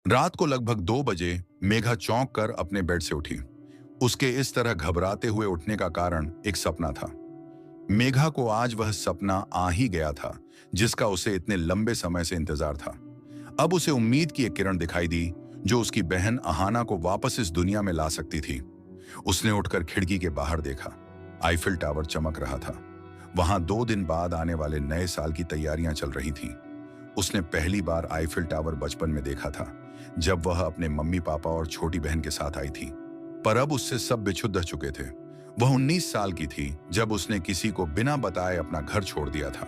रात को लगभग 2 बजे मेघा चौंक कर अपने बेड से उठी। उसके इस तरह घबराते हुए उठने का कारण एक सपना था। मेघा को आज वह सपना आ ही गया था जिसका उसे इतने लंबे समय से इंतजार था। अब उसे उम्मीद की एक किरण दिखाई दी जो उसकी बहन अहाना को वापस इस दुनिया में ला सकती थी। उसने उठकर खिड़की के बाहर देखा। आईफिल टावर चमक रहा था। वहां 2 दिन बाद आने वाले नए साल की तैयारियां चल रही थीं। उसने पहली बार आईफिल टावर बचपन में देखा था, जब वह अपने मम्मी पापा और छोटी बहन के साथ आई थी। पर अब उससे सब बिछुड़ चुके थे। वह 19 साल की थी जब उसने किसी को बिना बताए अपना घर छोड़ दिया था।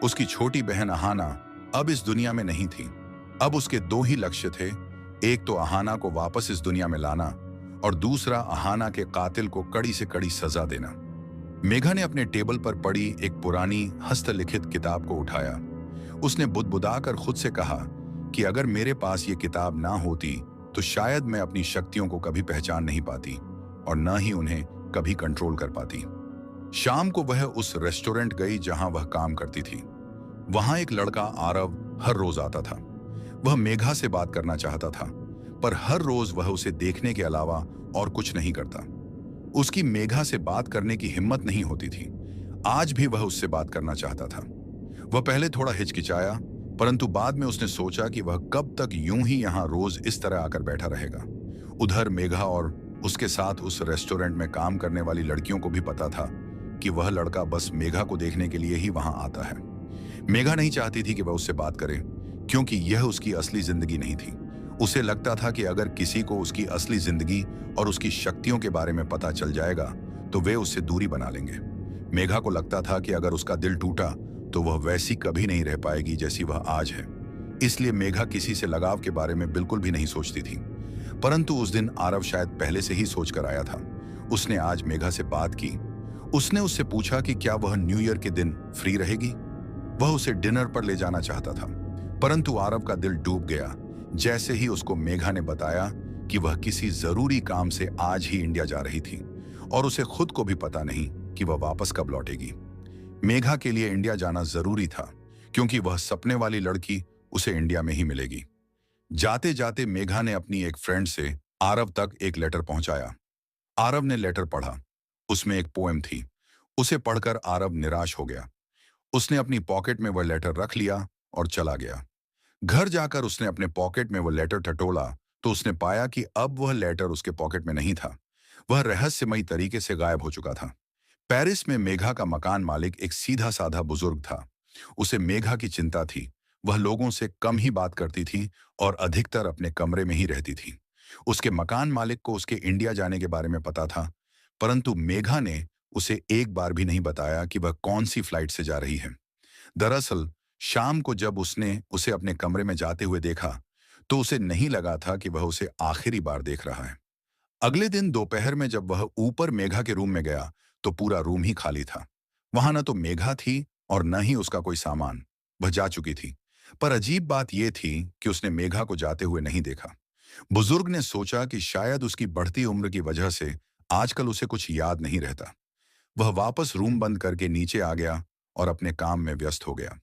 उसकी छोटी बहन अहाना अब इस दुनिया में नहीं थी। अब उसके दो ही लक्ष्य थे, एक तो अहाना को वापस इस दुनिया में लाना और दूसरा अहाना के कातिल को कड़ी से कड़ी सजा देना। मेघा ने अपने टेबल पर पड़ी एक पुरानी हस्तलिखित किताब को उठाया। उसने बुदबुदाकर खुद से कहा कि अगर मेरे पास ये किताब ना होती तो शायद मैं अपनी शक्तियों को कभी पहचान नहीं पाती और न ही उन्हें कभी कंट्रोल कर पाती। शाम को वह उस रेस्टोरेंट गई जहां वह काम करती थी। वहां एक लड़का आरव हर रोज आता था। वह मेघा से बात करना चाहता था, पर हर रोज वह उसे देखने के अलावा और कुछ नहीं करता। उसकी मेघा से बात करने की हिम्मत नहीं होती थी। आज भी वह उससे बात करना चाहता था। वह पहले थोड़ा हिचकिचाया, परंतु बाद में उसने सोचा कि वह कब तक यूं ही यहां रोज इस तरह आकर बैठा रहेगा। उधर मेघा और उसके साथ उस रेस्टोरेंट में काम करने वाली लड़कियों को भी पता था कि वह लड़का बस मेघा को देखने के लिए ही वहां आता है। मेघा नहीं चाहती थी कि वह उससे बात करे, क्योंकि यह उसकी असली जिंदगी नहीं थी। उसे लगता था कि अगर किसी को उसकी असली जिंदगी और उसकी शक्तियों के बारे में पता चल जाएगा तो वे उससे दूरी बना लेंगे। मेघा को लगता था कि अगर उसका दिल टूटा तो वह वैसी कभी नहीं रह पाएगी जैसी वह आज है। इसलिए मेघा किसी से लगाव के बारे में बिल्कुल भी नहीं सोचती थी। परंतु उस दिन आरव शायद पहले से ही सोच कर आया था। उसने आज मेघा से बात की। उसने उससे पूछा कि क्या वह न्यू ईयर के दिन फ्री रहेगी। वह उसे डिनर पर ले जाना चाहता था, परंतु आरव का दिल डूब गया जैसे ही उसको मेघा ने बताया कि वह किसी जरूरी काम से आज ही इंडिया जा रही थी और उसे खुद को भी पता नहीं कि वह वापस कब लौटेगी। मेघा के लिए इंडिया जाना जरूरी था, क्योंकि वह सपने वाली लड़की उसे इंडिया में ही मिलेगी। जाते जाते मेघा ने अपनी एक फ्रेंड से आरव तक एक लेटर पहुंचाया। आरव ने लेटर पढ़ा। उसमें एक पोएम थी। उसे पढ़कर आरव निराश हो गया। उसने अपनी पॉकेट में वह लेटर रख लिया और चला गया। घर जाकर उसने अपने पॉकेट में वह लेटर टटोला तो उसने पाया कि अब वह लेटर उसके पॉकेट में नहीं था। वह रहस्यमयी तरीके से गायब हो चुका था। पेरिस में मेघा का मकान मालिक एक सीधा साधा बुजुर्ग था। उसे मेघा की चिंता थी। वह लोगों से कम ही बात करती थी और अधिकतर अपने कमरे में ही रहती थी। उसके मकान मालिक को उसके इंडिया जाने के बारे में पता था, परंतु मेघा ने उसे एक बार भी नहीं बताया कि वह कौन सी फ्लाइट से जा रही है। दरअसल शाम को जब उसने उसे अपने कमरे में जाते हुए देखा तो उसे नहीं लगा था कि वह उसे आखिरी बार देख रहा है। अगले दिन दोपहर में जब वह ऊपर मेघा के रूम में गया तो पूरा रूम ही खाली था। वहां न तो मेघा थी और न ही उसका कोई सामान। वह जा चुकी थी। पर अजीब बात यह थी कि उसने मेघा को जाते हुए नहीं देखा। बुजुर्ग ने सोचा कि शायद उसकी बढ़ती उम्र की वजह से आजकल उसे कुछ याद नहीं रहता। वह वापस रूम बंद करके नीचे आ गया और अपने काम में व्यस्त हो गया।